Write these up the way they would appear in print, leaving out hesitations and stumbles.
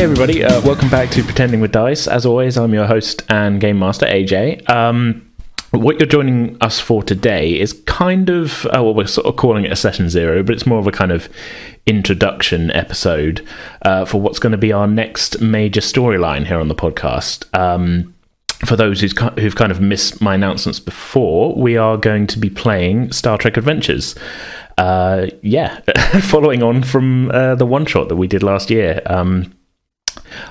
Hey everybody, welcome back to Pretending with Dice. As always, I'm your host and game master, AJ. What you're joining us for today is kind of, well, we're sort of calling it a session zero, but it's more of a kind of introduction episode for what's going to be our next major storyline here on the podcast. For those who've kind of missed my announcements before, we are going to be playing Star Trek Adventures. Following on from the one-shot that we did last year.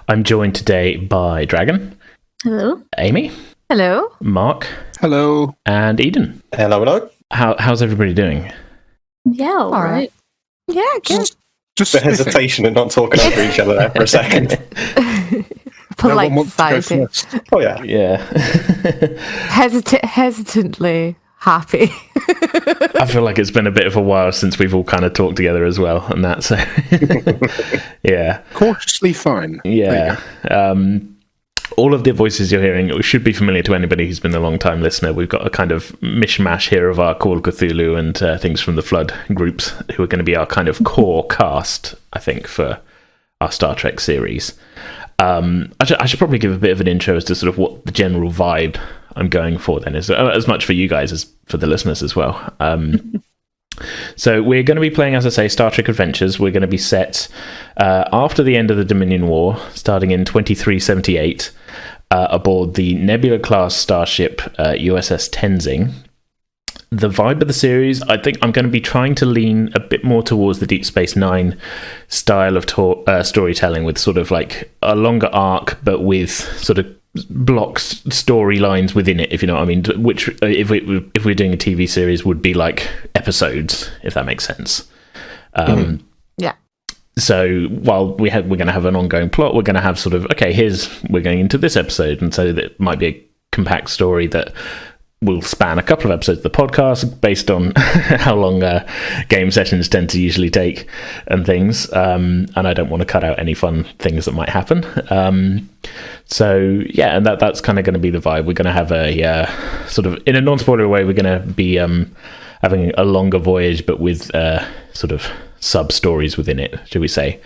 I'm joined today by Dragon. Hello. Amy. Hello. Mark. Hello. And Eden. Hello, hello. How's everybody doing? Yeah, all right. Yeah, good. Just the hesitation and not talking over each other there for a second. Polite society. Oh, yeah. Yeah. Hesitantly happy. I feel like it's been a bit of a while since we've all kind of talked together as well, and that, so yeah. Cautiously fine. Yeah. All of the voices you're hearing should be familiar to anybody who's been a long-time listener. We've got a kind of mishmash here of our Call of Cthulhu and Things from the Flood groups, who are going to be our kind of core cast, I think, for our Star Trek series. I should probably give a bit of an intro as to sort of what the general vibe I'm going for then is, as much for you guys as for the listeners as well. So we're going to be playing, as I say, Star Trek Adventures. We're going to be set after the end of the Dominion War, starting in 2378, aboard the Nebula-class starship USS Tenzing. The vibe of the series, I think I'm going to be trying to lean a bit more towards the Deep Space Nine style of storytelling, with sort of like a longer arc, but with sort of blocks, storylines within it, if you know what I mean, which if we're doing a TV series would be like episodes, if that makes sense. Yeah. So while we're going to have an ongoing plot, we're going to have sort of, okay, we're going into this episode, and so that might be a compact story that will span a couple of episodes of the podcast based on how long game sessions tend to usually take and things. And I don't want to cut out any fun things that might happen. So yeah, and that's kind of going to be the vibe. We're going to have a sort of, in a non-spoiler way, we're going to be having a longer voyage, but with sort of sub-stories within it, should we say.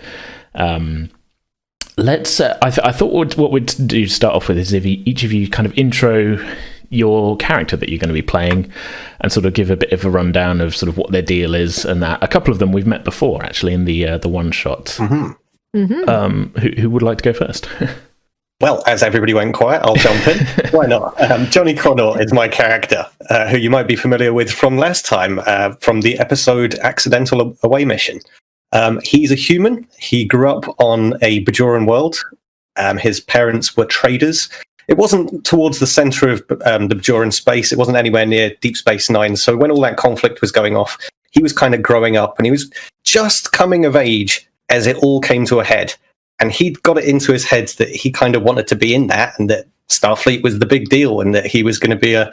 Let's. I thought what we'd do to start off with is if each of you kind of intro your character that you're going to be playing, and sort of give a bit of a rundown of sort of what their deal is, and that a couple of them we've met before actually in the one shot. Mm-hmm. Mm-hmm. Who would like to go first? Well, as everybody went quiet, I'll jump in. Why not? Johnny Connor is my character, who you might be familiar with from last time, from the episode Accidental Away Mission. He's a human. He grew up on a Bajoran world. His parents were traders. It wasn't towards the center of the Bajoran space. It wasn't anywhere near Deep Space Nine. So when all that conflict was going off, he was kind of growing up, and he was just coming of age as it all came to a head. And he'd got it into his head that he kind of wanted to be in that, and that Starfleet was the big deal, and that he was going to be a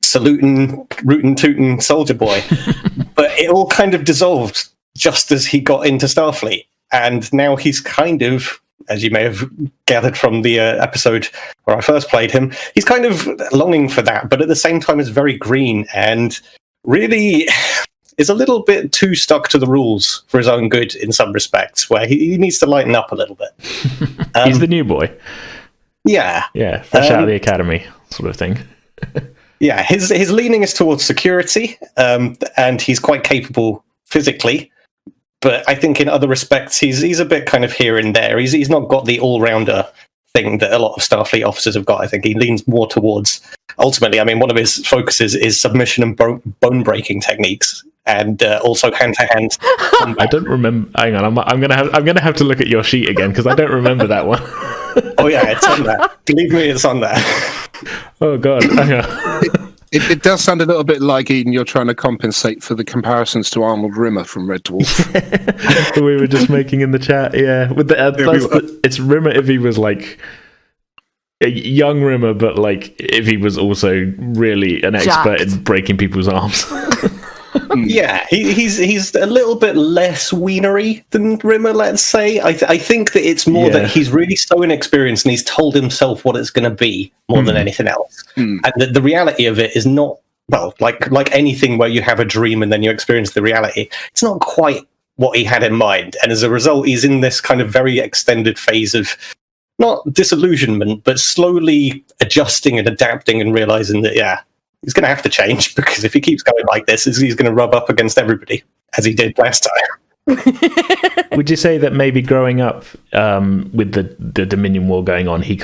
saluting, rootin' tootin' soldier boy. But it all kind of dissolved just as he got into Starfleet. And now he's kind of, as you may have gathered from the episode where I first played him, he's kind of longing for that, but at the same time is very green and really is a little bit too stuck to the rules for his own good in some respects, where he needs to lighten up a little bit. He's the new boy. Yeah. Yeah, fresh out of the academy sort of thing. Yeah, his leaning is towards security, and he's quite capable physically. But I think in other respects, he's a bit kind of here and there. He's not got the all-rounder thing that a lot of Starfleet officers have got. I think he leans more towards, ultimately, I mean, one of his focuses is submission and bone-breaking techniques, and also hand-to-hand combat. I don't remember. Hang on, I'm gonna have to look at your sheet again, because I don't remember that one. Oh yeah, it's on there. Believe me, it's on there. Oh god. Hang on. It does sound a little bit like, Eden, you're trying to compensate for the comparisons to Arnold Rimmer from Red Dwarf. We were just making in the chat, yeah. With it's Rimmer if he was like a young Rimmer, but like if he was also really an expert in breaking people's arms. Yeah, he's a little bit less wienery than Rimmer, let's say. I think that it's more that he's really so inexperienced, and he's told himself what it's going to be more than anything else. And the reality of it is not, well, like anything where you have a dream and then you experience the reality, it's not quite what he had in mind. And as a result, he's in this kind of very extended phase of not disillusionment, but slowly adjusting and adapting and realizing that, he's going to have to change, because if he keeps going like this, he's going to rub up against everybody, as he did last time. Would you say that maybe growing up with the Dominion War going on, he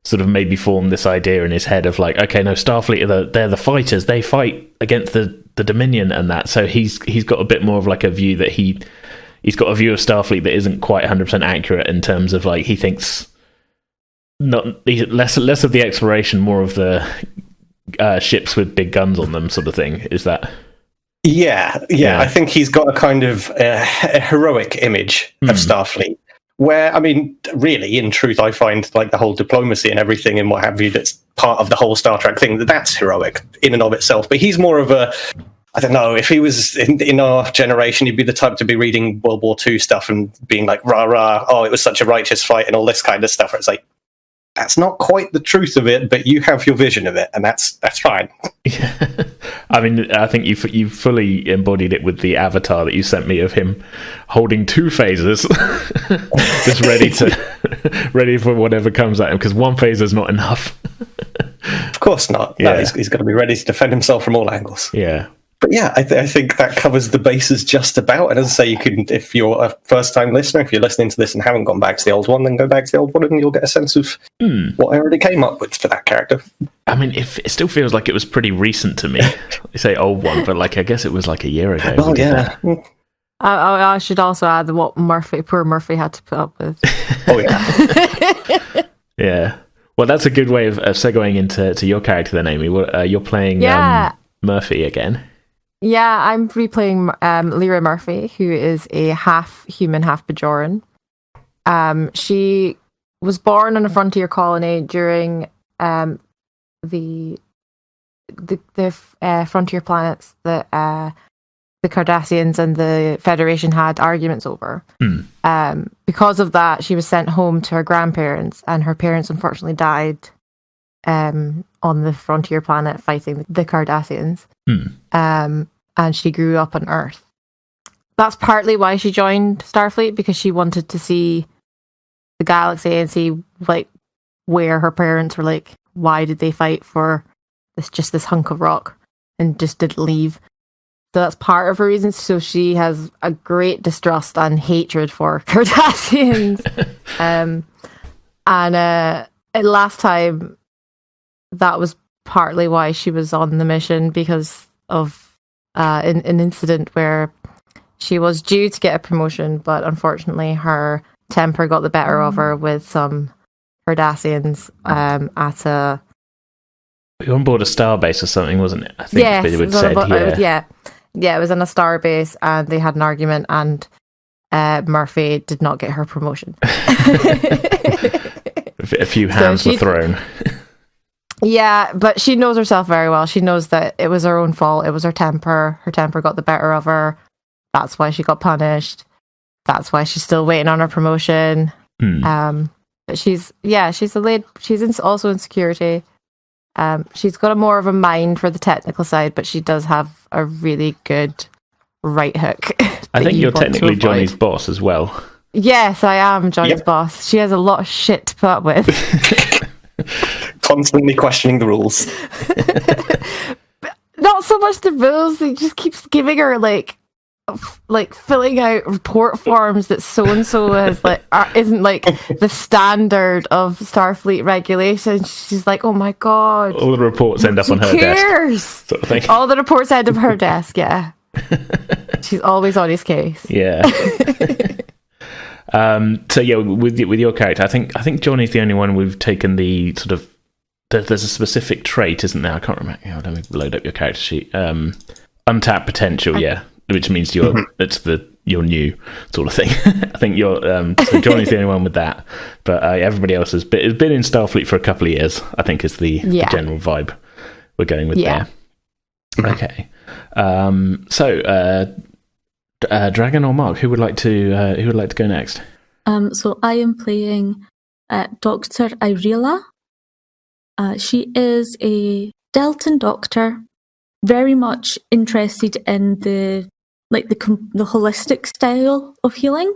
sort of maybe formed this idea in his head of like, okay, no, Starfleet they're the fighters, they fight against the Dominion and that. So he's got a bit more of like a view that he's got a view of Starfleet that isn't quite 100% accurate in terms of like he thinks less of the exploration, more of the ships with big guns on them sort of thing. Is that? Yeah. I think he's got a kind of a heroic image of Starfleet. Where, I mean, really, in truth, I find like the whole diplomacy and everything and what have you, that's part of the whole Star Trek thing, that's heroic in and of itself. But he's more of a, I don't know, if he was in our generation, he'd be the type to be reading World War II stuff and being like, rah, rah, oh, it was such a righteous fight and all this kind of stuff. Where it's like, that's not quite the truth of it, but you have your vision of it, and that's fine. Yeah. I mean, I think you fully embodied it with the avatar that you sent me of him holding two phasers, just ready for whatever comes at him, because one phaser's not enough. Of course not. Yeah. No, he's got to be ready to defend himself from all angles. Yeah. But yeah, I think that covers the bases just about. And as I say, you can, if you're a first-time listener, if you're listening to this and haven't gone back to the old one, then go back to the old one and you'll get a sense of what I already came up with for that character. I mean, it still feels like it was pretty recent to me. You say old one, but like I guess it was like a year ago. Oh, yeah. I should also add what poor Murphy had to put up with. Oh, yeah. Yeah. Well, that's a good way of segueing into your character then, Amy. You're playing Murphy again. Yeah, I'm replaying Lyra Murphy, who is a half human, half Bajoran. She was born on a frontier colony during the frontier planets that the Cardassians and the Federation had arguments over. Because of that, she was sent home to her grandparents, and her parents unfortunately died on the frontier planet fighting the Cardassians. And she grew up on Earth. That's partly why she joined Starfleet, because she wanted to see the galaxy and see like where her parents were, like, why did they fight for this hunk of rock and just didn't leave. So that's part of her reason. So she has a great distrust and hatred for Cardassians. And last time, that was partly why she was on the mission, because of an incident where she was due to get a promotion, but unfortunately her temper got the better of her with some Cardassians at a... On board a starbase or something, wasn't it? I think it would said, it was on a starbase, and they had an argument, and Murphy did not get her promotion. A few hands were thrown. Yeah, but she knows herself very well. She knows that it was her own fault. It was her temper. Her temper got the better of her. That's why she got punished. That's why she's still waiting on her promotion. But she's also in security. She's got more of a mind for the technical side, but she does have a really good right hook. I think you're technically Johnny's boss as well. Yes, I am Johnny's boss. She has a lot of shit to put up with. Constantly questioning the rules. Not so much the rules. He just keeps giving her like filling out report forms that so and so is isn't like the standard of Starfleet regulations. She's like, oh my god! All the reports end up on her desk, sort of thing. All the reports end up on her desk. Yeah, she's always on his case. Yeah. So yeah, with your character, I think Johnny's the only one we've taken the sort of. There's a specific trait, isn't there? I can't remember. Let me load up your character sheet. Untapped potential, which means you're new sort of thing. I think you're. So Johnny's the only one with that, but everybody else has been in Starfleet for a couple of years. I think is the general vibe we're going with there. Okay. So Dragon or Mark, who would like to go next? So I am playing Dr. Irela. She is a Deltan doctor, very much interested in the like the holistic style of healing.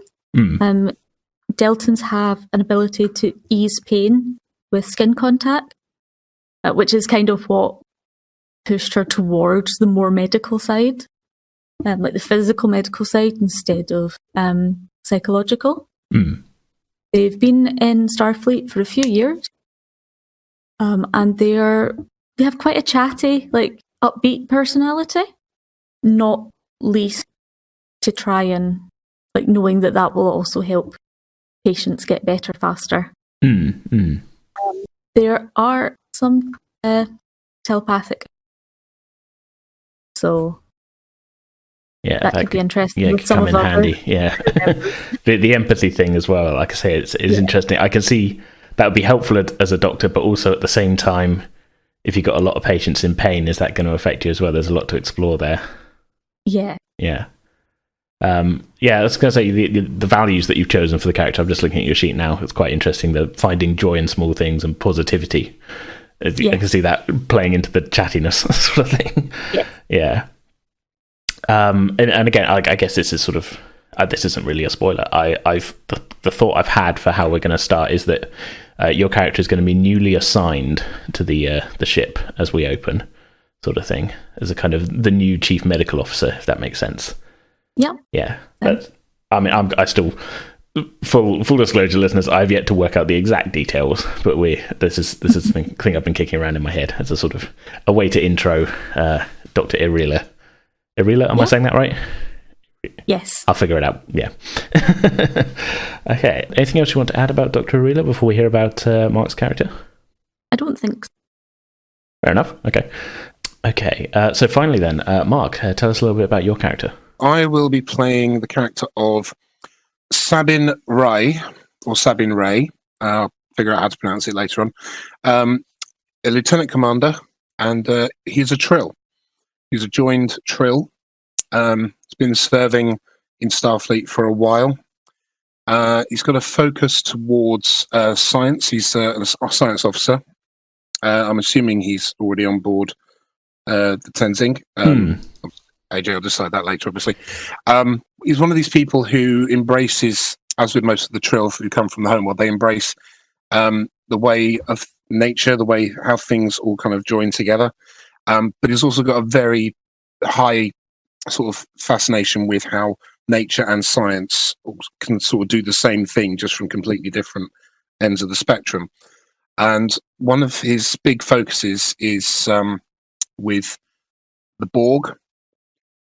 Deltans have an ability to ease pain with skin contact, which is kind of what pushed her towards the more medical side, like the physical medical side instead of psychological. They've been in Starfleet for a few years, and they have quite a chatty, like upbeat personality, not least to try and like knowing that will also help patients get better faster. There are some telepathic, so that could be interesting. Yeah, with some come of in handy. Yeah, the empathy thing as well. Like I say, it's interesting. I can see that would be helpful as a doctor, but also at the same time, if you've got a lot of patients in pain, is that going to affect you as well? There's a lot to explore there. Yeah. I was going to say the values that you've chosen for the character. I'm just looking at your sheet now. It's quite interesting. The finding joy in small things and positivity. I can see that playing into the chattiness sort of thing. Yeah. And again, I guess this is sort of this isn't really a spoiler. The thought I've had for how we're going to start is that your character is going to be newly assigned to the ship as we open, sort of thing, as a kind of the new chief medical officer, if that makes sense. Yeah. But I still, full disclosure, listeners, I've yet to work out the exact details, but this is the thing I've been kicking around in my head as a sort of a way to intro Dr. Irila. Irila, am I saying that right? Yes. I'll figure it out. Yeah. Okay. Anything else you want to add about Dr. Irila before we hear about Mark's character? I don't think so. Fair enough. Okay. So finally then, Mark, tell us a little bit about your character. I will be playing the character of Sabin Ray. I'll figure out how to pronounce it later on. A lieutenant commander, and he's a Trill. He's a joined Trill. He's been serving in Starfleet for a while. He's got a focus towards science. He's a science officer. I'm assuming he's already on board the Tenzing. AJ will decide that later, obviously. He's one of these people who embraces, as with most of the Trill who come from the homeworld, they embrace the way of nature, the way how things all kind of join together. But he's also got a very high sort of fascination with how nature and science can sort of do the same thing, just from completely different ends of the spectrum. And one of his big focuses is with the Borg.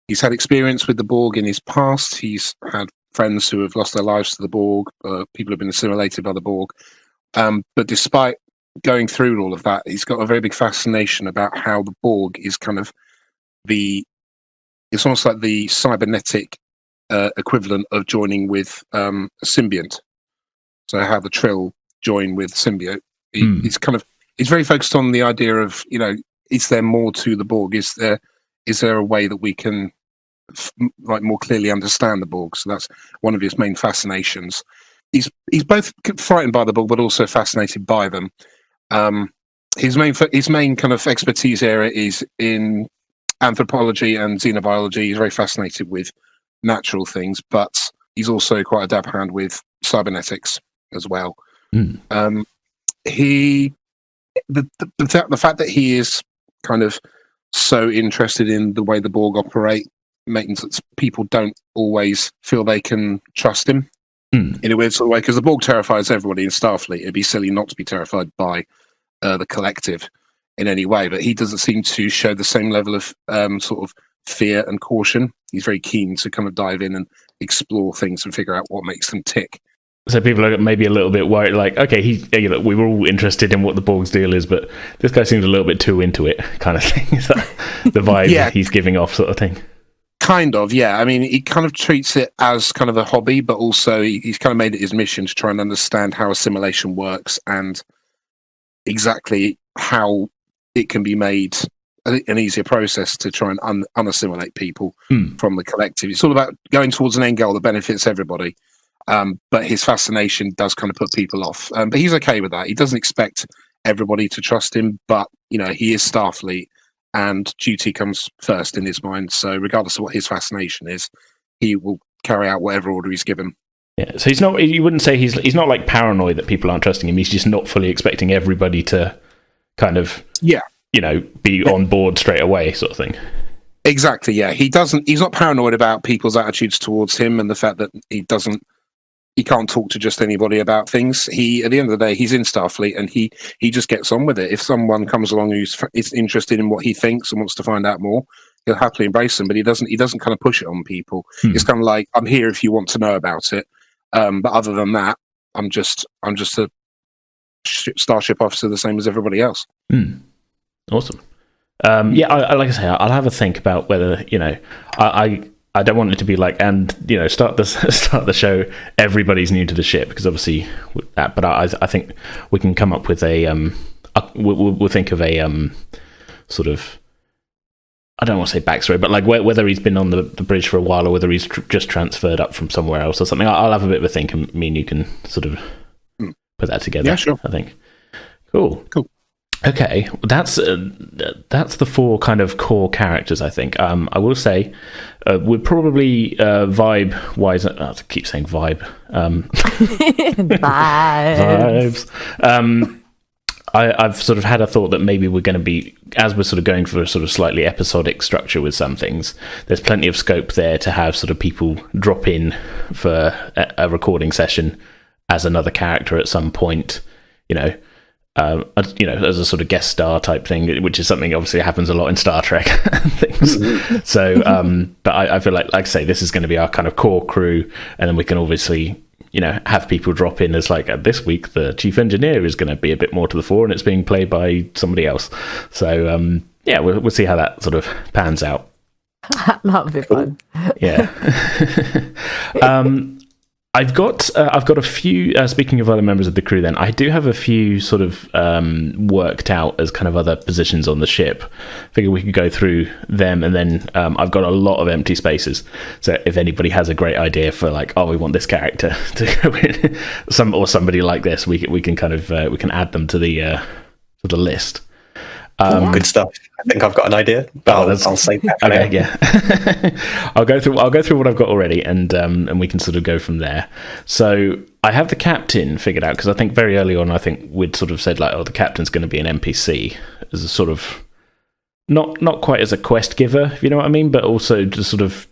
He's had experience with the Borg in his past. He's had friends who have lost their lives to the Borg. People have been assimilated by the Borg. But despite going through all of that, he's got a very big fascination about how the Borg is kind of it's almost like the cybernetic equivalent of joining with a symbiont. So how the Trill join with symbiote. He's very focused on the idea of, is there more to the Borg? Is there a way that we can more clearly understand the Borg? So that's one of his main fascinations. He's both frightened by the Borg, but also fascinated by them. His main kind of expertise area is in anthropology and xenobiology. He's very fascinated with natural things, but he's also quite a dab hand with cybernetics as well. The fact that he is kind of so interested in the way the Borg operate means that people don't always feel they can trust him in a weird sort of way, because the Borg terrifies everybody in Starfleet. It'd be silly not to be terrified by the collective in any way, but he doesn't seem to show the same level of sort of fear and caution. He's very keen to kind of dive in and explore things and figure out what makes them tick. So people are maybe a little bit worried, like, okay, we were all interested in what the Borg's deal is, but this guy seems a little bit too into it, kind of thing. Is that the vibe he's giving off, sort of thing? Kind of, yeah. I mean, he kind of treats it as kind of a hobby, but also he's kind of made it his mission to try and understand how assimilation works and exactly how it can be made an easier process to try and unassimilate people from the collective. It's all about going towards an end goal that benefits everybody. But his fascination does kind of put people off. But he's okay with that. He doesn't expect everybody to trust him, but he is Starfleet, and duty comes first in his mind. So regardless of what his fascination is, he will carry out whatever order he's given. Yeah, so he's not. You wouldn't say he's not like paranoid that people aren't trusting him. He's just not fully expecting everybody to kind of be on board straight away, sort of thing. Exactly. Yeah, he's not paranoid about people's attitudes towards him and the fact that he can't talk to just anybody about things. At the end of the day, he's in Starfleet and he just gets on with it. If someone comes along who's interested in what he thinks and wants to find out more, he'll happily embrace them. But he doesn't kind of push it on people. It's kind of like, I'm here if you want to know about it. But other than that, I'm just a starship officer, the same as everybody else. Awesome. Like I say, I'll have a think about whether I don't want it to be like, and start the show, everybody's new to the ship, because obviously that. But I think we can come up with a we'll think of a sort of, I don't want to say backstory, but like whether he's been on the bridge for a while or whether he's just transferred up from somewhere else or something. I'll have a bit of a think, and me and you can sort of put that together. Yeah, sure. I think. Cool. Okay, that's the 4 kind of core characters, I think. I will say, we're probably vibe-wise... I keep saying vibe. Vibes. I've sort of had a thought that maybe we're going to be, as we're sort of going for a sort of slightly episodic structure with some things, there's plenty of scope there to have sort of people drop in for a recording session as another character at some point, as a sort of guest star type thing, which is something obviously happens a lot in Star Trek and things. So, but I feel like I say, this is going to be our kind of core crew, and then we can obviously, have people drop in as like, this week the chief engineer is going to be a bit more to the fore, and it's being played by somebody else. So, we'll see how that sort of pans out. That'll be fun. Yeah. I've got a few. Speaking of other members of the crew, then I do have a few sort of worked out as kind of other positions on the ship. Figure we could go through them, and then I've got a lot of empty spaces. So if anybody has a great idea for like, we want this character to go in, somebody like this, we can kind of we can add them to the list. Good stuff. I think I've got an idea, but I'll say that. Okay, yeah. I'll go through what I've got already, and we can sort of go from there. So I have the captain figured out, because I think very early on, I think we'd sort of said like, the captain's going to be an NPC as a sort of not quite as a quest giver, if you know what I mean, but also just sort of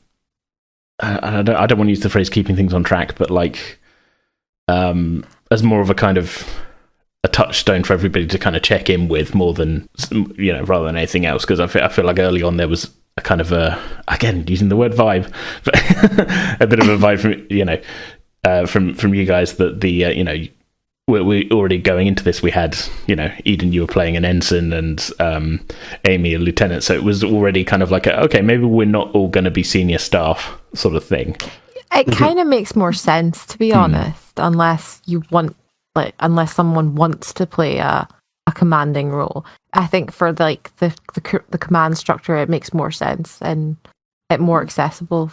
I don't want to use the phrase keeping things on track, but like as more of a kind of a touchstone for everybody to kind of check in with, more than rather than anything else, because I feel like early on there was a kind of again using the word vibe, but a bit of a vibe from you guys that we already going into this, we had Eden, you were playing an ensign, and Amy a lieutenant, so it was already kind of like okay, maybe we're not all going to be senior staff sort of thing. It kind of makes more sense, to be honest, unless someone wants to play a commanding role. I think for like the command structure, it makes more sense and it more accessible,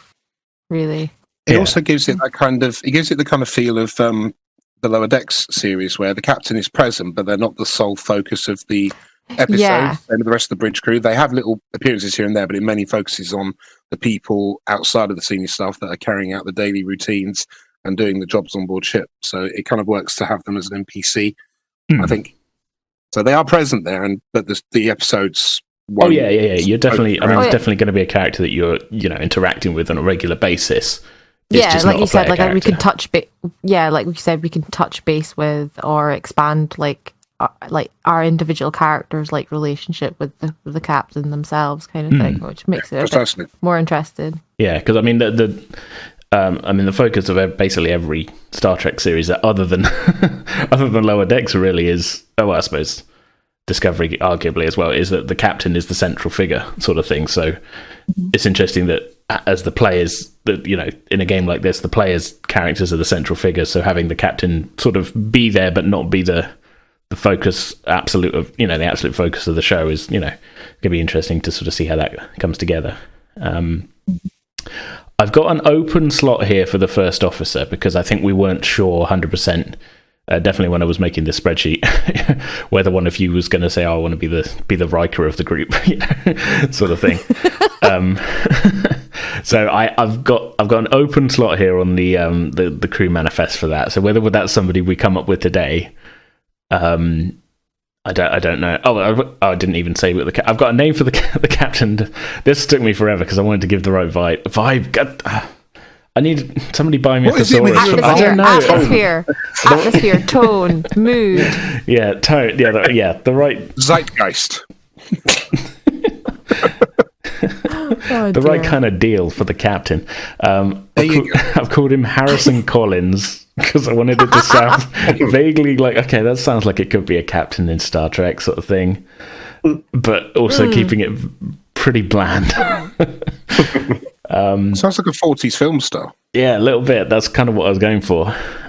really. It also gives it the kind of feel of the Lower Decks series, where the captain is present, but they're not the sole focus of the episode. Yeah. And the rest of the bridge crew, they have little appearances here and there, but it mainly focuses on the people outside of the senior staff that are carrying out the daily routines and doing the jobs on board ship. So it kind of works to have them as an NPC, I think. So they are present there, but the episodes. Yeah. You're definitely. I mean, it's definitely going to be a character that you're, interacting with on a regular basis. It's like you said, like we can touch like we said, we can touch base with or expand like our individual characters' like relationship with the captain themselves, kind of thing, which makes it a bit more interesting. Yeah, because I mean the focus of basically every Star Trek series, other than Lower Decks, really is, I suppose Discovery arguably as well, is that the captain is the central figure sort of thing. So it's interesting that as the players, that in a game like this, the players' characters are the central figures. So having the captain sort of be there but not be the focus the absolute focus of the show is going to be interesting to sort of see how that comes together. I've got an open slot here for the first officer, because I think we weren't sure 100% definitely when I was making this spreadsheet, whether one of you was going to say, "Oh, I want to be the Riker of the group," sort of thing. So I've got an open slot here on the crew manifest for that. So whether that's somebody we come up with today, I don't know. I didn't even say what I've got a name for the captain. This took me forever because I wanted to give the right vibe. God, I need somebody buy me a thesaurus. I don't know. Atmosphere, tone, mood. Yeah, tone. Yeah, the right zeitgeist. The right kind of deal for the captain. I've called him Harrison Collins because I wanted it to sound vaguely like, okay, that sounds like it could be a captain in Star Trek sort of thing, but also keeping it pretty bland. Sounds like a 40s film star. Yeah, a little bit. That's kind of what I was going for.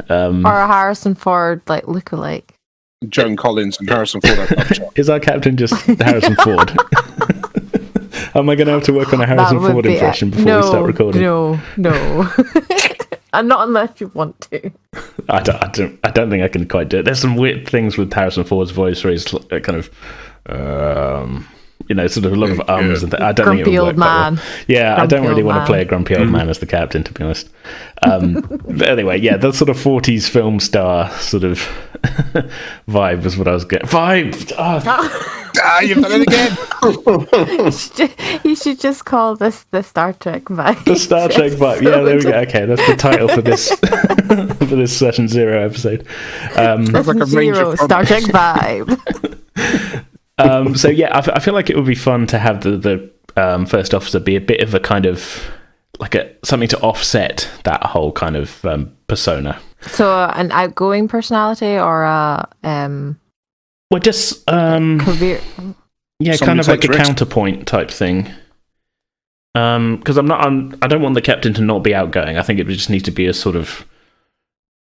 Or a Harrison Ford lookalike. Joan Collins and Harrison Ford. Is our captain just Harrison Ford? Am I going to have to work on a Harrison Ford impression before we start recording? No. And not unless you want to. I don't think I can quite do it. There's some weird things with Harrison Ford's voice where he's kind of, sort of a lot of ums and I don't think it would work quite well. Yeah, I don't really want to play a grumpy old man as the captain, to be honest. But anyway, yeah, that sort of 40s film star sort of vibe was what I was getting. Vibe! You've done it again. You should just call this the Star Trek vibe. The Star Trek vibe. Yeah, there we go. Okay, that's the title for this for this Session Zero episode. Sounds like a Zero Star Trek vibe. So yeah, I feel like it would be fun to have the first officer be a bit of a kind of like something to offset that whole kind of persona. So an outgoing personality or a well, just career. Yeah, kind of like a counterpoint type thing. Because I don't want the captain to not be outgoing. I think it just needs to be a sort of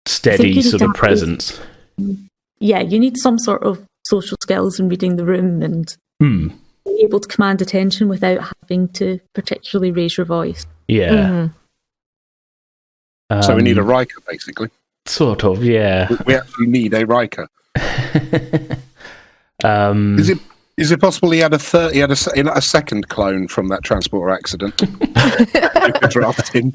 steady sort of presence. Yeah, you need some sort of social skills in reading the room and be able to command attention without having to particularly raise your voice. Yeah. Mm-hmm. So we need a Riker, basically. Sort of, yeah. We actually need a Riker. Is it possible he had a second clone from that transporter accident? You could draft in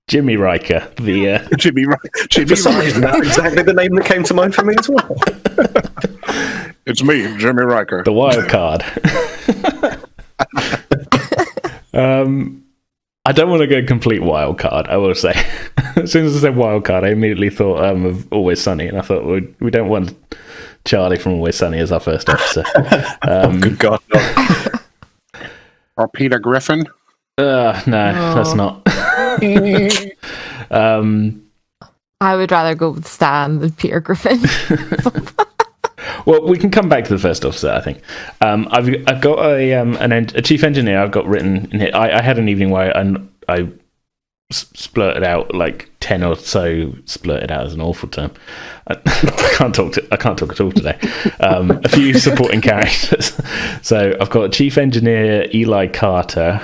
Jimmy Riker, Jimmy Riker. For some reason, that's exactly the name that came to mind for me as well. It's me, Jimmy Riker, the wild card. I don't want to go complete wild card, I will say. As soon as I said wild card, I immediately thought of Always Sunny, and I thought we don't want Charlie from Always Sunny as our first officer. Good God, no. Or Peter Griffin? No, that's not. I would rather go with Stan than Peter Griffin. Well, we can come back to the first officer, I think. I've got a chief engineer I've got written in here. I had an evening where I splurted out like 10 or so. Splurted out is an awful term. I can't talk at all today. A few supporting characters. So I've got Chief Engineer Eli Carter,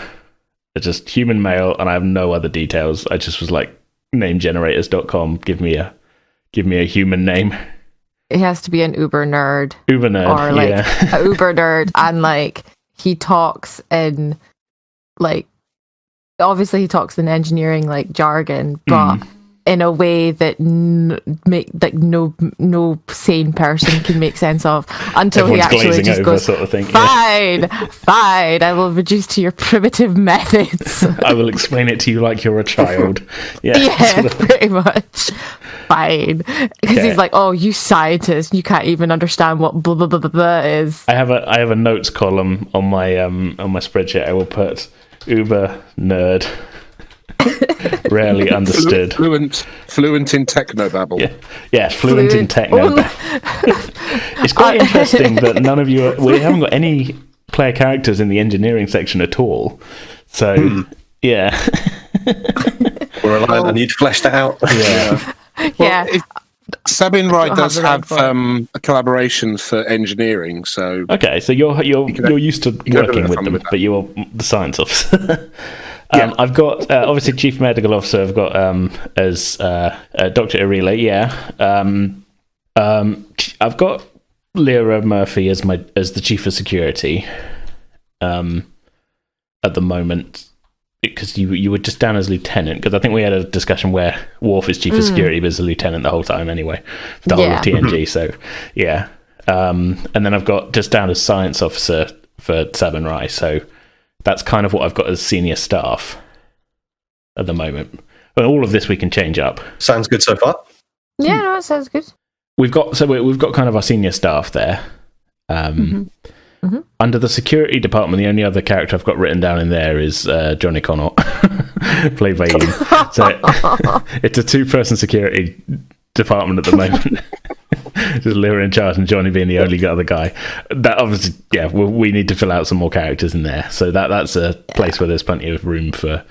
just human male, and I have no other details. I just was like, namegenerators.com, give me a human name. It has to be an Uber nerd. Uber nerd, or like yeah. a Uber nerd, and like he talks in like, obviously he talks in engineering like jargon, but in a way that no sane person can make sense of until Everyone's he actually just goes, sort of thing. fine, I will reduce to your primitive methods. I will explain it to you like you're a child. Yeah, sort of. pretty much. Fine, because he's like, oh, you scientist, you can't even understand what blah blah blah blah, blah is. I have a notes column on my spreadsheet. I will put Uber nerd. Rarely understood. Fluent in technobabble. Yeah, fluent in technobabble. It's quite interesting that none of you we haven't got any player characters in the engineering section at all. So yeah. I need to flesh that out. Yeah. Yeah. Well, Sabine Wright does have a collaboration for engineering, so okay. So you're used to working with them, but you're the science officer. I've got obviously Chief Medical Officer. I've got as Dr. Irila. Yeah. I've got Lyra Murphy as the chief of security at the moment, because you were just down as lieutenant, because I think we had a discussion where Worf is chief of security but is a lieutenant the whole time anyway for the whole of TNG. So yeah, and then I've got just down as science officer for Sabin Rai, so that's kind of what I've got as senior staff at the moment. But all of this we can change up. Sounds good so far. Yeah, no, it sounds good. We've got kind of our senior staff there. Under the security department, the only other character I've got written down in there is Johnny Connaught, played by Ian. So it's a 2-person security department at the moment. Just Lyra in charge and Johnny being the only other guy. That obviously, yeah, we need to fill out some more characters in there. So that's a place where there's plenty of room for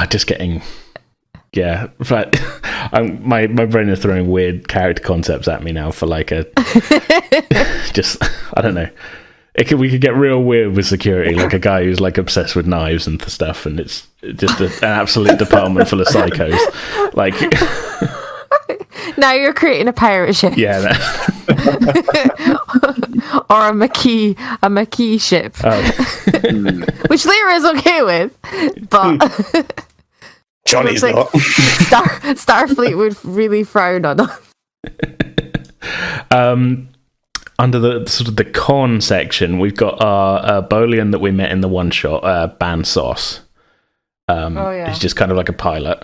just getting. Yeah, but my brain is throwing weird character concepts at me now for like a just I don't know. We could get real weird with security, like a guy who's like obsessed with knives and stuff, and it's just an absolute department full of psychos. Like now you're creating a pirate ship. Yeah, or a Maquis ship, which Lyra is okay with, but. Johnny's like not. Starfleet would really frown on us. Under the sort of the con section, we've got our Bolian that we met in the one shot, Ban Sauce. He's just kind of like a pilot.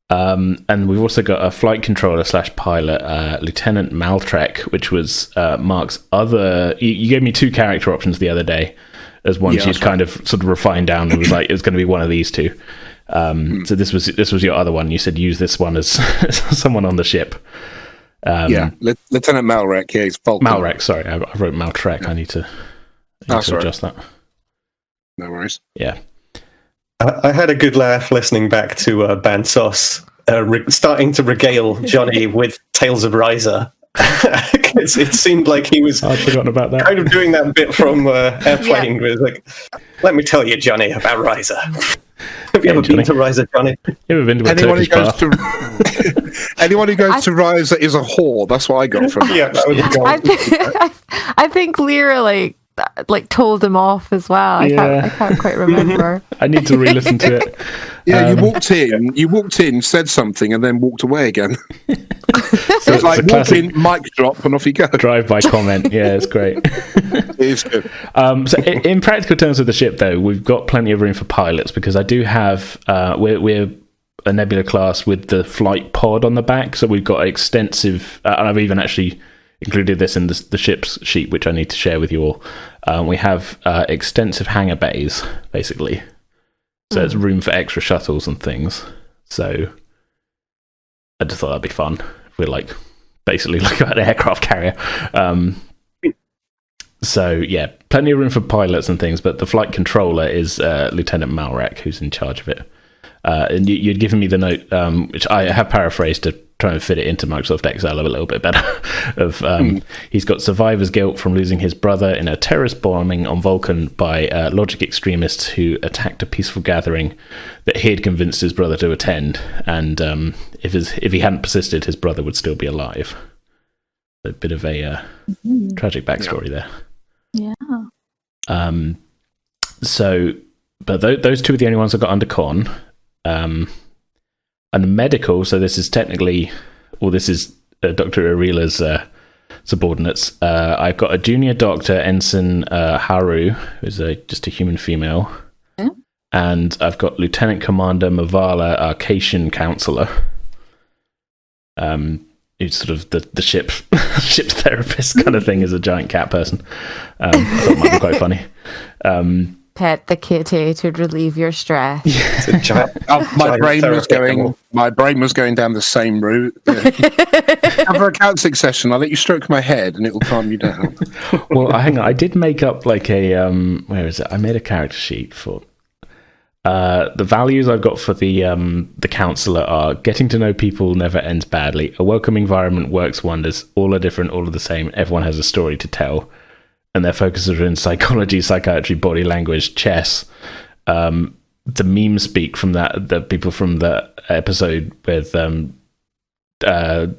And we've also got a flight controller / pilot, Lieutenant Maltrek, which was Mark's other. You gave me 2 character options the other day as one she'd kind of sort of refined down and was like, it's going to be one of these 2. So this was your other one. You said use this one as someone on the ship. Lieutenant Malrek. Yeah, he's Vulcan. Malrek. Sorry, I wrote Maltrek. I need to adjust that. No worries. Yeah, I had a good laugh listening back to Ban Sauce starting to regale Johnny with tales of Riser. It seemed like he was I'd forgotten about that. Kind of doing that bit from Airplane. Where it's like, let me tell you, Johnny, about Riser. Have you ever been to Riser, Johnny? You ever been to a anyone Turkish bar? Anyone who goes to Riser is a whore. That's what I got from it. Yeah, that was I think Lyra like told him off as well. I can't quite remember. I need to re-listen to it. Yeah, you walked in, said something, and then walked away again. So it's like walk in, mic drop, and off you go. Drive-by comment. Yeah, it's great. It is good. So in practical terms of the ship, though, we've got plenty of room for pilots because I do have we're a Nebula class with the flight pod on the back, so we've got extensive. And I've even actually included this in the ship's sheet, which I need to share with you all. We have extensive hangar bays, basically. So it's room for extra shuttles and things. So I just thought that'd be fun. We're basically like an aircraft carrier. So yeah, plenty of room for pilots and things, but the flight controller is Lieutenant Malrek, who's in charge of it. And you'd given me the note, which I have paraphrased to try and fit it into Microsoft Excel a little bit better. He's got survivor's guilt from losing his brother in a terrorist bombing on Vulcan by logic extremists who attacked a peaceful gathering that he had convinced his brother to attend. And if he hadn't persisted, his brother would still be alive. A bit of a tragic backstory there. Yeah. So, but those 2 are the only ones I got under con. And medical, so this is technically, this is Dr. Arila's subordinates. I've got a junior doctor, Ensign Haru, who's just a human female. Yeah. And I've got Lieutenant Commander Mavala, our Cation counselor. Who's sort of the ship's therapist kind of thing, is a giant cat person. I thought it might be quite funny. Pet the kitty to relieve your stress. My brain was going down the same route. Yeah. Have a counselling session. I'll let you stroke my head, and it will calm you down. Well, hang on. I did make up like a where is it? I made a character sheet for the values I've got for the counsellor are: getting to know people never ends badly. A welcome environment works wonders. All are different, all are the same. Everyone has a story to tell. And their focuses are in psychology, psychiatry, body language, chess. The meme speak from that, the people from the episode with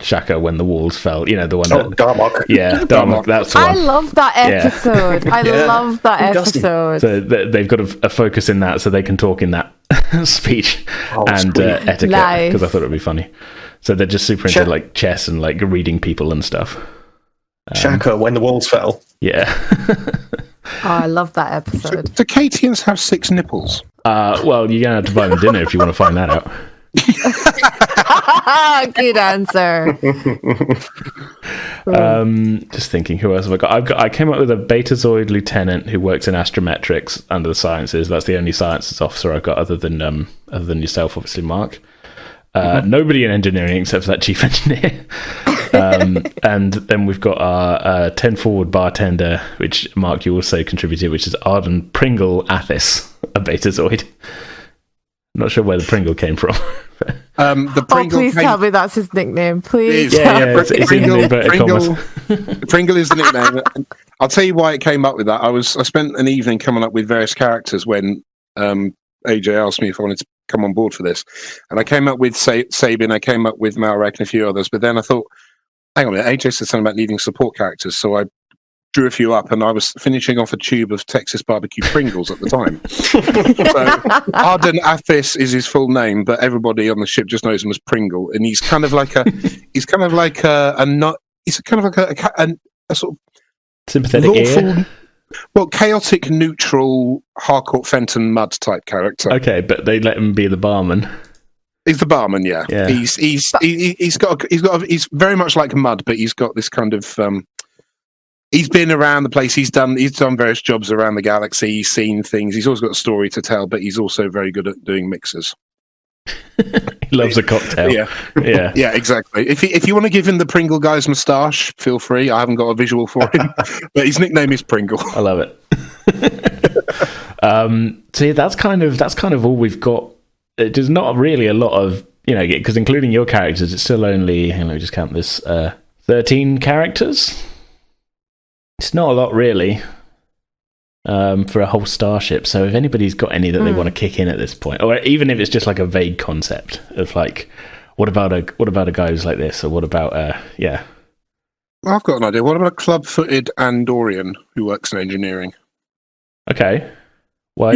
Shaka when the walls fell. You know, the one Darmok. Yeah, Darmok. That's the one. I love that episode. I love that episode. So they've got a focus in that, so they can talk in that speech and etiquette, because I thought it would be funny. So they're just super into like chess and like reading people and stuff. Shaka when the walls fell. Yeah. I love that episode. Do Catians have 6 nipples? Well, you're gonna have to buy them dinner if you want to find that out. Good answer. Just thinking, who else have I got? I came up with a Betazoid lieutenant who works in astrometrics under the sciences. That's the only sciences officer I've got, other than yourself, obviously, Mark. Nobody in engineering except for that chief engineer. And then we've got our 10 forward bartender, which Mark you also contributed, which is Arden Pringle Athis, a Betazoid. Not sure where the Pringle came from. The Pringle please tell me that's his nickname, please. It's in inverted commas. Pringle is the nickname. I'll tell you why it came up with that. I spent an evening coming up with various characters when AJ asked me if I wanted to come on board for this, and I came up with Sabin, I came up with Malrek and a few others, but then I thought, hang on a minute, AJ said something about needing support characters, so I drew a few up, and I was finishing off a tube of Texas barbecue Pringles at the time. So Arden Athis is his full name, but everybody on the ship just knows him as Pringle, and he's kind of like a sort of sympathetic ear. Well, chaotic, neutral, Harcourt Fenton Mudd type character. Okay, but they let him be the barman. He's the barman, yeah. He's very much like Mudd, but he's got this kind of he's been around the place. He's done various jobs around the galaxy. He's seen things. He's always got a story to tell, but he's also very good at doing mixers. He loves a cocktail. Yeah, exactly. If you want to give him the Pringle guy's moustache, feel free. I haven't got a visual for him, but his nickname is Pringle. I love it. So yeah, that's kind of all we've got. There's not really a lot of, because including your characters, it's still only, let me just count this, 13 characters. It's not a lot really. For a whole starship. So if anybody's got any that they want to kick in at this point, or even if it's just like a vague concept of like, what about a guy who's like this, or what about I've got an idea. What about a club-footed Andorian who works in engineering? Okay. Why?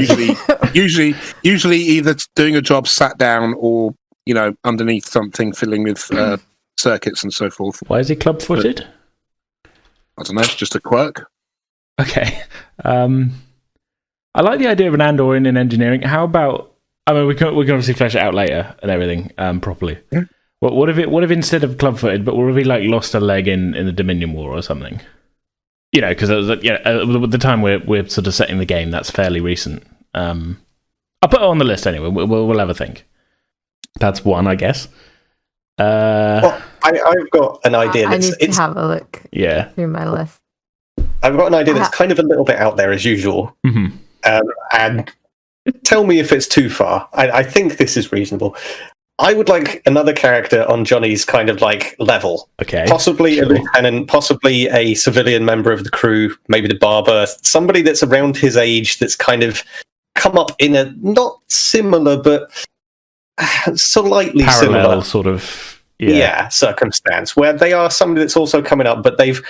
Usually either doing a job sat down or underneath something, filling with circuits and so forth. Why is he club-footed? I don't know. It's just a quirk. Okay. I like the idea of an Andorian in engineering. How about? I mean, we can obviously flesh it out later and everything properly. Yeah. What if instead of club-footed, but what if he like lost a leg in the Dominion War or something? Because at the time we're sort of setting the game, that's fairly recent. I'll put it on the list anyway. We'll have a think. That's one, I guess. Well, I've got an idea. I need to have a look. Yeah. Through my list. I've got an idea that's kind of a little bit out there as usual. Mm-hmm. And tell me if it's too far. I think this is reasonable. I would like another character on Johnny's kind of like level. Okay. Possibly a lieutenant, possibly a civilian member of the crew, maybe the barber, somebody that's around his age that's kind of come up in a not similar, but slightly parallel similar sort of circumstance where they are somebody that's also coming up, but they've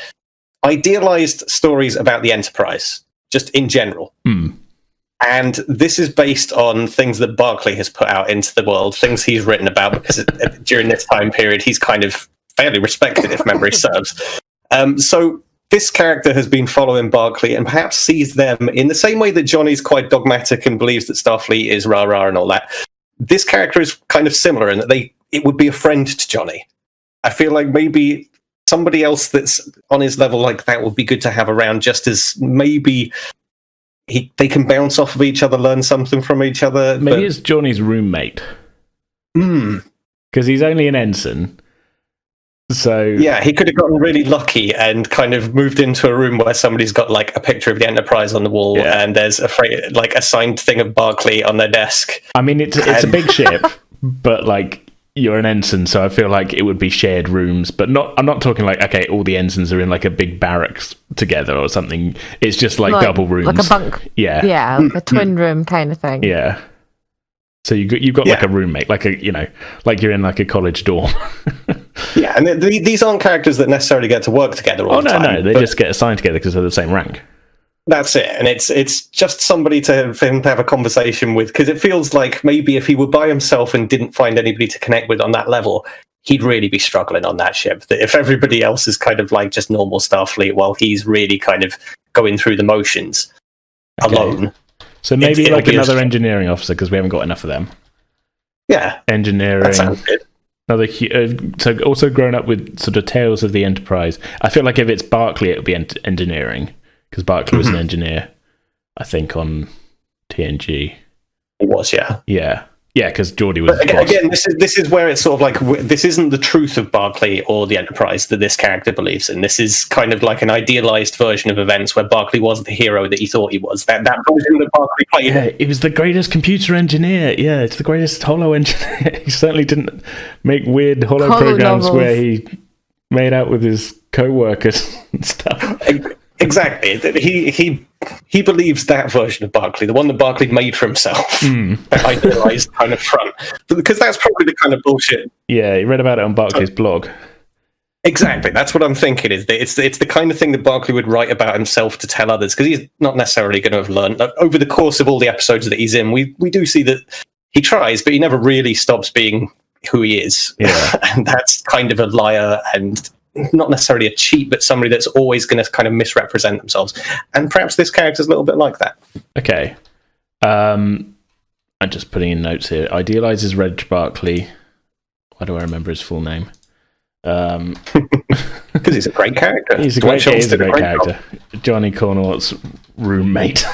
idealized stories about the Enterprise, just in general. And this is based on things that Barclay has put out into the world, things he's written about, because during this time period, he's kind of fairly respected, if memory serves. So this character has been following Barclay and perhaps sees them in the same way that Johnny's quite dogmatic and believes that Starfleet is rah-rah and all that. This character is kind of similar in that it would be a friend to Johnny. I feel like maybe somebody else that's on his level like that would be good to have around, just as maybe they can bounce off of each other, learn something from each other. Maybe it's Johnny's roommate. Because he's only an ensign. So yeah, he could have gotten really lucky and kind of moved into a room where somebody's got like a picture of the Enterprise on the wall and there's a signed thing of Barclay on their desk. I mean, it's a big ship, but like you're an ensign, so I feel like it would be shared rooms, but I'm not talking like, okay, all the ensigns are in like a big barracks together or something. It's just like double rooms. Like a bunk. Yeah. Yeah, like a twin room kind of thing. Yeah. So you've got like a roommate, like like you're in like a college dorm. Yeah, and these aren't characters that necessarily get to work together all the time. No, they just get assigned together because they're the same rank. That's it, and it's just somebody for him to have a conversation with, because it feels like maybe if he were by himself and didn't find anybody to connect with on that level, he'd really be struggling on that ship. That if everybody else is kind of like just normal Starfleet, while he's really kind of going through the motions alone. So maybe like another engineering officer, because we haven't got enough of them. Yeah, engineering. That sounds good. Another so also grown up with sort of Tales of the Enterprise. I feel like if it's Barclay, it would be engineering, because Barclay was an engineer, I think, on TNG. He was, yeah. Yeah, because Geordie was. But again, this is where it's sort of like, this isn't the truth of Barclay or the Enterprise that this character believes in. This is kind of like an idealized version of events where Barclay was the hero that he thought he was. That version that Barclay played. Yeah, he was the greatest computer engineer. Yeah, it's the greatest holo engineer. He certainly didn't make weird holo programs novels where he made out with his co-workers and stuff. Exactly. He believes that version of Barclay, the one that Barclay made for himself, that idealized kind of front, because that's probably the kind of bullshit. Yeah, you read about it on Barclay's blog. Exactly. That's what I'm thinking. It's the kind of thing that Barclay would write about himself to tell others, because he's not necessarily going to have learned over the course of all the episodes that he's in. We do see that he tries, but he never really stops being who he is. Yeah, and that's kind of a liar and not necessarily a cheat, but somebody that's always going to kind of misrepresent themselves. And perhaps this character's a little bit like that. Okay. I'm just putting in notes here. Idealizes Reg Barclay. Why do I remember his full name? Because he's a great character. He's a great character. Johnny Cornaught's roommate.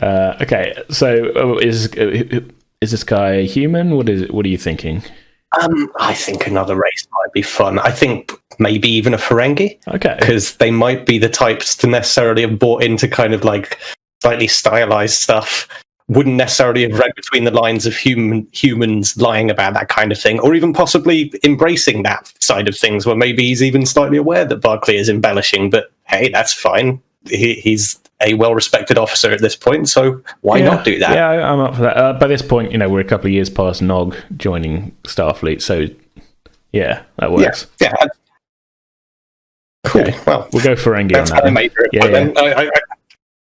Okay, so is this guy human? What are you thinking? I think another race might be fun. I think maybe even a Ferengi. Okay. Because they might be the types to necessarily have bought into kind of like slightly stylized stuff. Wouldn't necessarily have read between the lines of humans lying about that kind of thing, or even possibly embracing that side of things, where maybe he's even slightly aware that Barclay is embellishing, but hey, that's fine. He's a well-respected officer at this point, so why not do that? Yeah, I'm up for that. By this point, we're a couple of years past Nog joining Starfleet, so yeah, that works. Yeah. Cool. Okay. Well, we'll go Ferengi that's on that. Then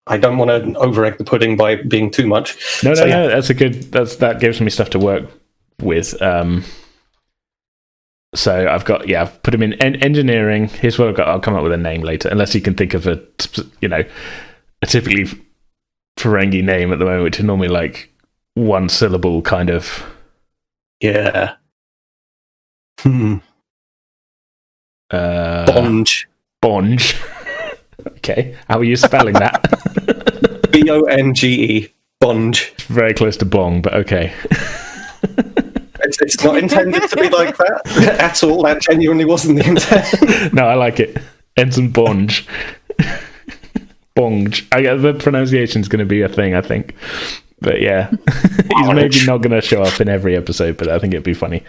I don't want to over-egg the pudding by being too much. No, that gives me stuff to work with. So I've put him in engineering. Here's what I'll come up with a name later, unless you can think of a typically Ferengi name at the moment, which is normally like one syllable kind of. Yeah. Bonge. Okay, how are you spelling that? Bonge. Bonge. Very close to bong, but okay. It's not intended to be like that at all. That genuinely wasn't the intent. No, I like it. Ensign Bonge. Bonge. The pronunciation's going to be a thing, I think. But yeah, he's maybe not going to show up in every episode, but I think it'd be funny.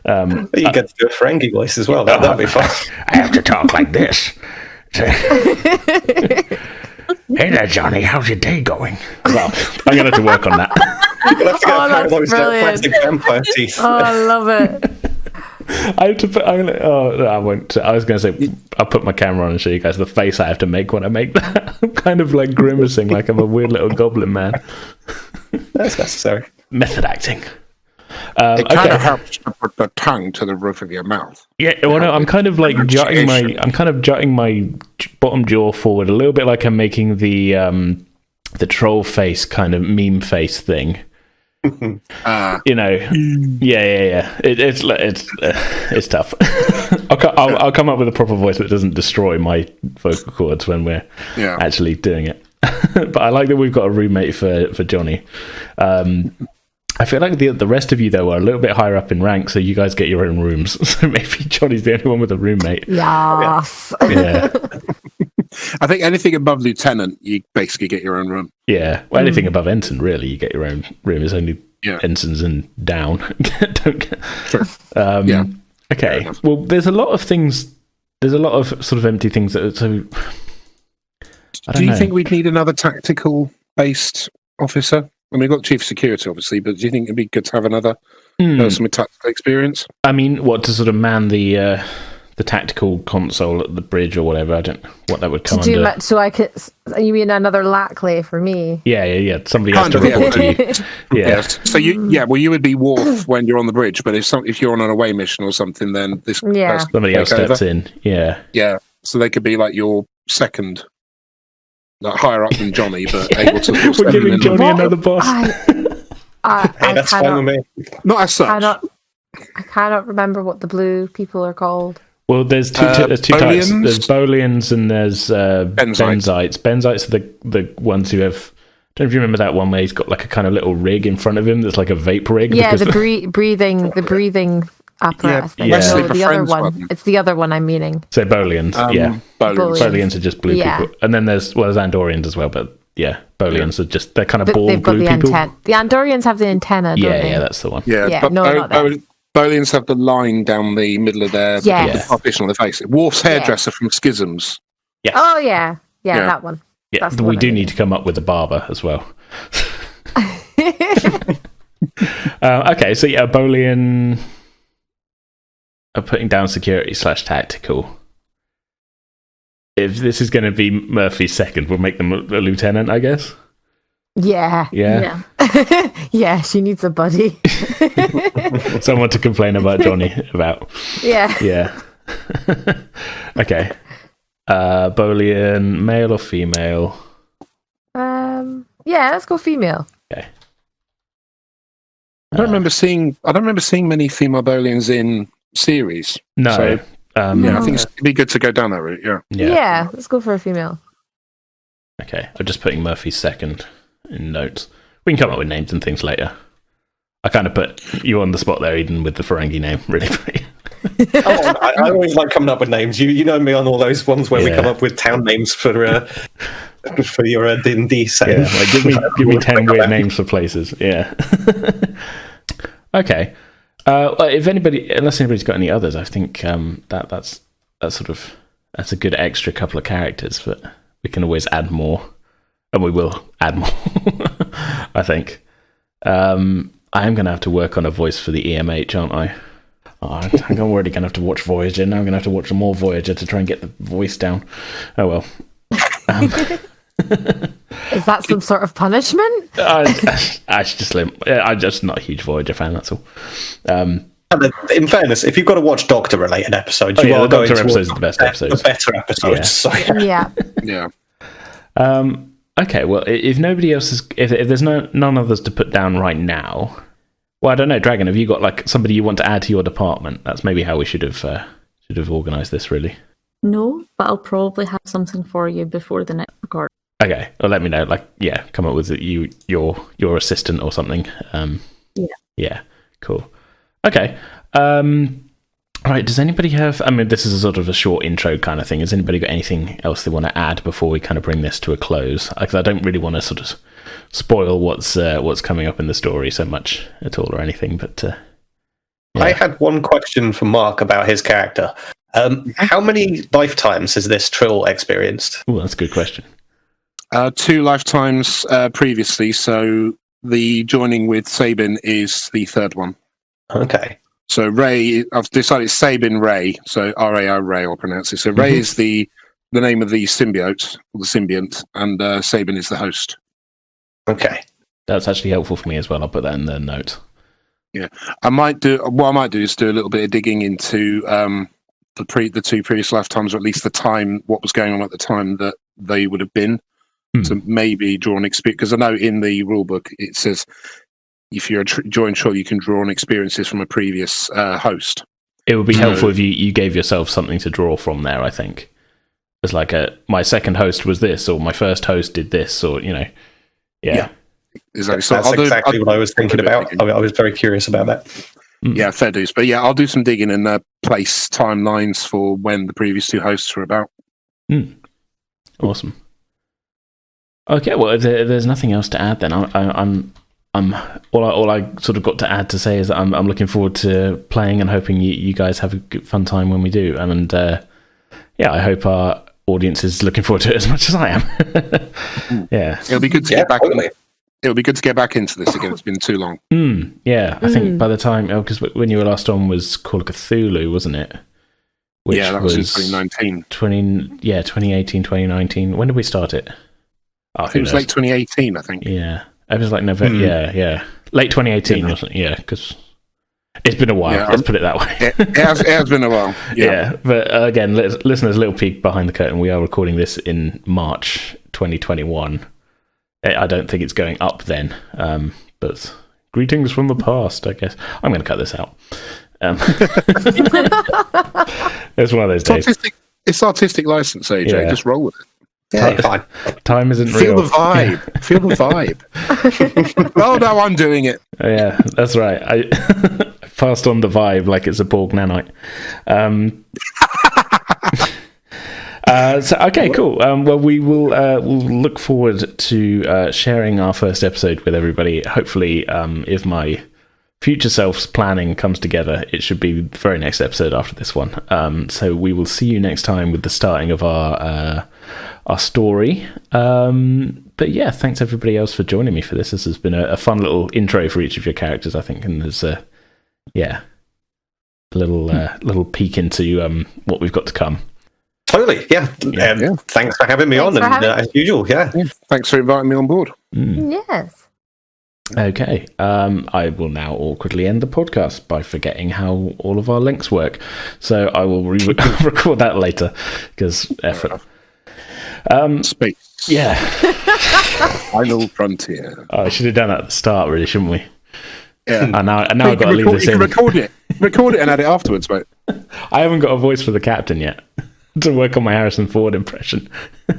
You get to do a Ferengi voice as well. That'd be fun. I have to talk like this. Hey there, Johnny. How's your day going? Well, I'm going to have to work on that. You'll have to get a pair of those plastic vampire teeth. Oh, I love it. I have to put. I won't. I was going to say I'll put my camera on and show you guys the face I have to make when I make that. I'm kind of like grimacing, like I'm a weird little goblin man. That's necessary. Method acting. It kind of helps to put the tongue to the roof of your mouth. Yeah, well, no, I'm kind of like jutting my bottom jaw forward a little bit, like I'm making the troll face kind of meme face thing. Yeah. It's tough. I'll come up with a proper voice that doesn't destroy my vocal cords when we're actually doing it. But I like that we've got a roommate for Johnny. I feel like the rest of you, though, are a little bit higher up in rank, so you guys get your own rooms. So maybe Johnny's the only one with a roommate. Yes. Yeah. I think anything above lieutenant, you basically get your own room. Yeah. Well, anything above ensign, really, you get your own room. It's only ensigns and down. Sure. Okay. Well, there's a lot of things. There's a lot of sort of empty things that. So. Do you think we'd need another tactical-based officer? I mean, we've got chief of security, obviously, but do you think it'd be good to have another person with tactical experience. I mean, what, to sort of man the tactical console at the bridge or whatever? I don't know what that would come under. So I could. You mean another Lackley for me? Yeah. Somebody has to report to you. Yeah. Yes. So you would be Worf when you're on the bridge, but if you're on an away mission or something, then this person somebody else steps in. Yeah. Yeah. So they could be like your second, like higher up than Johnny, but able to. We're giving Johnny another boss. That's fine with me. Not as such. I cannot remember what the blue people are called. Well, there's two types. There's Bolians and there's Benzites. Benzites are the ones who have. I don't know if you remember that one where he's got like a kind of little rig in front of him that's like a vape rig. Yeah, the breathing apparatus. Yeah. No, the other one. It's the other one I'm meaning. So Bolians, Bolians are just blue people, and then there's Andorians as well, but yeah, Bolians are just they're kind of bald blue people. The Andorians have the antenna. Don't they? Yeah, that's the one. Yeah, but not that. Bolians have the line down the middle of their partition on their face. Worf's hairdresser from Schisms. Yes. Oh yeah, that one. Yeah, we do need to come up with a barber as well. Okay, so yeah, Bolian are putting down security /tactical. If this is going to be Murphy's second, we'll make them a lieutenant, I guess. Yeah. Yeah, she needs a buddy. Someone to complain about Johnny about. Yeah. Okay. Bolian, male or female? Yeah, let's go female. Okay. I don't remember seeing many female Bolians in series. No. So, I think it'd be good to go down that route. Yeah, let's go for a female. Okay, I'm just putting Murphy's second in notes. We can come up with names and things later. I kind of put you on the spot there, Eden, with the Ferengi name, really. I always like coming up with names. You know me on all those ones where we come up with town names for your D&D setting. Yeah, like give me 10 weird names for places. Yeah. Okay. Unless anybody's got any others, I think that's a good extra couple of characters, but we can always add more, and we will add more. I think. I am going to have to work on a voice for the EMH, aren't I? I think I'm already going to have to watch Voyager. Now I'm going to have to watch more Voyager to try and get the voice down. Oh well. Is that some sort of punishment? I'm just not a huge Voyager fan, that's all. In fairness, if you've got to watch Doctor-related episodes, the Doctor episodes are the best episodes. The better episodes. Yeah. Yeah. Okay, well, if nobody else is... If there's none others to put down right now... Well, I don't know, Dragon, have you got like somebody you want to add to your department? That's maybe how we should have organised this, really. No, but I'll probably have something for you before the next record. Okay, well, let me know. Come up with your assistant or something. Yeah, cool. Okay. All right, does anybody have... I mean, this is a sort of a short intro kind of thing. Has anybody got anything else they want to add before we kind of bring this to a close? Because I don't really want to sort of spoil what's coming up in the story so much at all or anything, but... I had one question for Mark about his character. How many lifetimes has this Trill experienced? Oh, that's a good question. 2 lifetimes previously, so the joining with Sabin is the 3rd one. Okay. So Ray, I've decided Sabin Ray, so R-A-I Ray, I'll pronounce it. So Ray is the name of the symbiote, or the symbiont, and Sabin is the host. Okay. That's actually helpful for me as well. I'll put that in the note. Yeah. What I might do is do a little bit of digging into the 2 previous lifetimes, or at least the time, what was going on at the time that they would have been. To maybe draw an experience, because I know in the rulebook it says if you're joined Trill, you can draw on experiences from a previous host. It would be helpful if you gave yourself something to draw from there, I think. It's like my second host was this, or my first host did this, or, Yeah. Exactly. So that's exactly what I was thinking about. I was very curious about that. Yeah, fair dues. But yeah, I'll do some digging and place timelines for when the previous 2 hosts were about. Awesome. Okay, well, if there's nothing else to add, then I'm all I sort of got to add to say is that I'm looking forward to playing and hoping you guys have a good, fun time when we do, and I hope our audience is looking forward to it as much as I am. Yeah, it'll be good to get back. it'll be good to get back into this again. It's been too long. Yeah, I think by the time, because when you were last on was Call of Cthulhu, wasn't it? Which that was in 2019. 2018, 2019. When did we start it? I think it was late 2018, I think. Yeah. It was like November. Yeah. Late 2018, wasn't it? Yeah, because it's been a while. Let's put it that way. It has been a while. Yeah. But again, listeners, a little peek behind the curtain. We are recording this in March 2021. I don't think it's going up then. But greetings from the past, I guess. I'm going to cut this out. It's one of those days. It's artistic license, AJ. Yeah. Just roll with it. Yeah, fine. Time isn't Feel real. the vibe. Feel the vibe. Oh, no, I'm doing it. Yeah, that's right. I passed on the vibe like it's a Borg nanite. Okay, cool. Well, we'll look forward to sharing our first episode with everybody. Hopefully, if my future self's planning comes together, it should be the very next episode after this one. So we will see you next time with the starting of our story. But yeah, thanks everybody else for joining me for this. This has been a fun little intro for each of your characters, I think, and there's a little peek into what we've got to come. Totally, yeah. Thanks for having me on, as usual, yeah. Thanks for inviting me on board. Yes. Okay, I will now awkwardly end the podcast by forgetting how all of our links work. So I will record that later, because effort. Space. Yeah. Final frontier. I should have done that at the start, really, shouldn't we? Yeah. And now I've got to leave this in. You can record it and add it afterwards, mate. I haven't got a voice for the captain yet to work on my Harrison Ford impression. You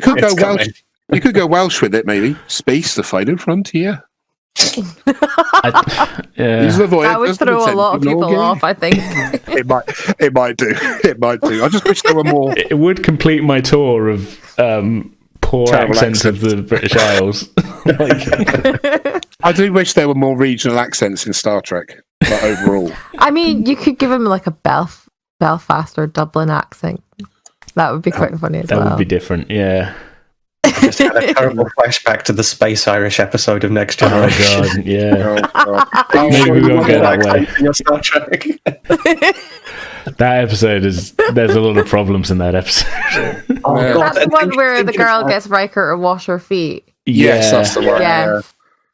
could go Welsh. You could go Welsh with it, maybe. Space, the final frontier. These are the that would throw a lot of people off, I think. It might do. I just wish there were more. It would complete my tour of poor accents of the British Isles. I do wish there were more regional accents in Star Trek, but overall. I mean, you could give him like a Belfast or Dublin accent. That would be quite funny as well. That would be different, yeah. I just had a terrible flashback to the Space Irish episode of Next Generation. Oh, God, yeah. Maybe we won't go that way. Your Star Trek. That episode there's a lot of problems in that episode. That's the one where the girl gets Riker to wash her feet. Yes, that's the one. Yeah,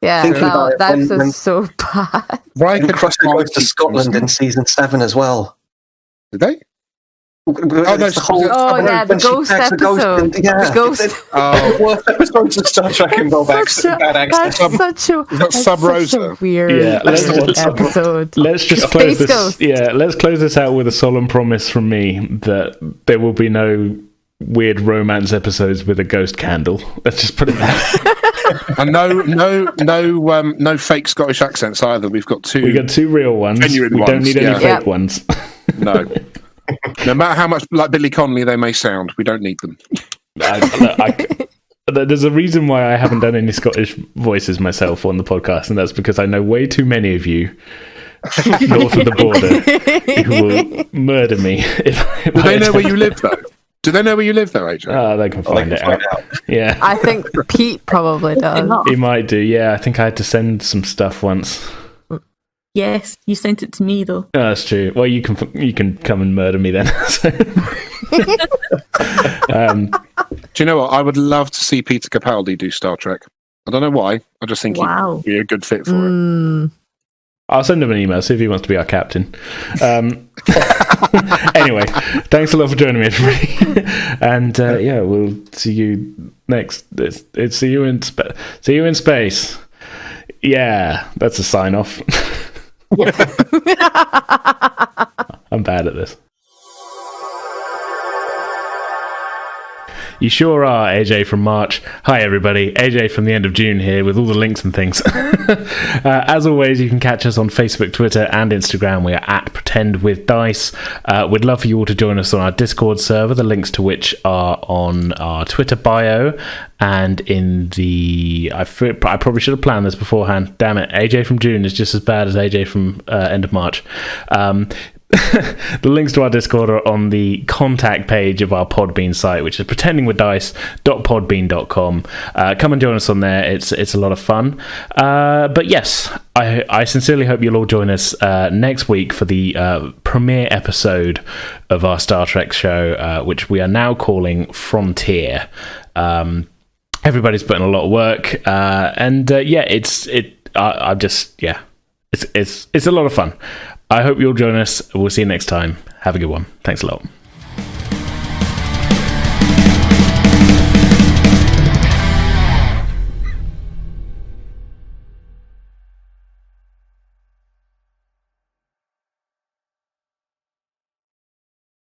that episode's so bad. Riker goes to Scotland in season 7 as well. Did they? The ghost episode. The ghost. Worst episodes of Star Trek involve bad accents. That's such a weird episode. Let's just close this. Yeah, let's close this out with a solemn promise from me that there will be no weird romance episodes with a ghost candle. Let's just put it there. And no fake Scottish accents either. We've got two. We got two real ones. Genuine we don't need any fake ones. No. No matter how much like Billy Connolly they may sound, we don't need them. There's a reason why I haven't done any Scottish voices myself on the podcast, and that's because I know way too many of you north of the border who will murder me. Do they know where you live, though? Do they know where you live, though, AJ? Oh, they can find it out. Yeah, I think Pete probably does. He might do. Yeah, I think I had to send some stuff once. Yes, you sent it to me though. Oh, that's true. Well, you can come and murder me then. Do you know what? I would love to see Peter Capaldi do Star Trek. I don't know why. I just think he'd be a good fit for it. I'll send him an email, see if he wants to be our captain. Anyway, thanks a lot for joining me, everybody. And we'll see you next. See you in space. Yeah, that's a sign off. I'm bad at this. You sure are, AJ from March. Hi, everybody. AJ from the end of June here with all the links and things. As always, you can catch us on Facebook, Twitter, and Instagram. We are at Pretend with Dice. We'd love for you all to join us on our Discord server, the links to which are on our Twitter bio and in the... I probably should have planned this beforehand. Damn it. AJ from June is just as bad as AJ from end of March. The links to our Discord are on the contact page of our Podbean site, which is pretendingwithdice.podbean.com. Come and join us on there. It's a lot of fun. But yes, I sincerely hope you'll all join us next week for the premiere episode of our Star Trek show, which we are now calling Frontier. Everybody's putting a lot of work, and it's a lot of fun. I hope you'll join us. We'll see you next time. Have a good one. Thanks a lot.